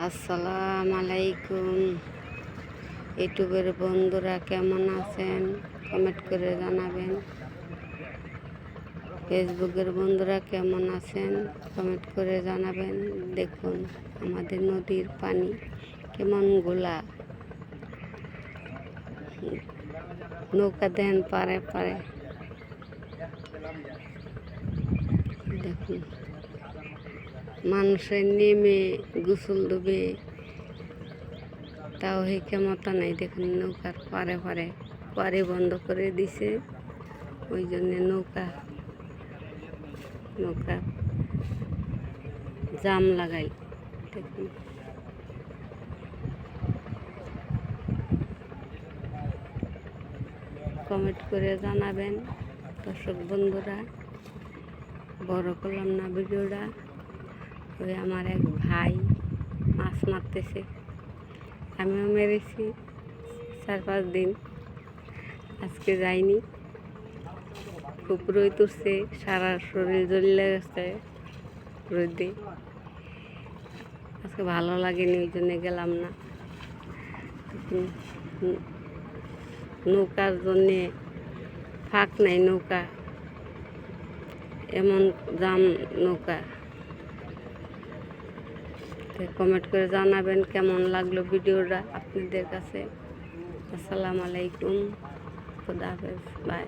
আসসালামু আলাইকুম ইউটিউবের বন্ধুরা, কেমন আছেন? কমেন্ট করে জানাবেন। ফেসবুকের বন্ধুরা কেমন আছেন? কমেন্ট করে জানাবেন। দেখুন আমাদের নদীর পানি কেমন গোলা, নৌকা দেন পারে পারে। দেখুন মানুষের নেমে গোসল দেবে, তাও এই ক্ষমতা নাই। দেখুন নৌকার পারে পারে পারে বন্ধ করে দিছে, ওই জন্যে নৌকা জাম লাগাই। দেখুন কমেন্ট করে জানাবেন দর্শক বন্ধুরা। বড় করলাম না ভিডিওটা। ওই আমার এক ভাই মাছ মারতেছে, আমিও মেরেছি 4-5 দিন। আজকে যাইনি, খুব রোদ উঠছে, সারা শরীর জ্বলে গেছে রোদে। আজকে ভালো লাগেনি, ওই জন্যে গেলাম না। নৌকার জন্যে ফাঁক নাই, নৌকা এমন জাম নৌকা। কমেন্ট করে জানাবেন কেমন লাগলো ভিডিওটা আপনাদের কাছে। আসসালামু আলাইকুম, খুদা হাফেজ, বাই।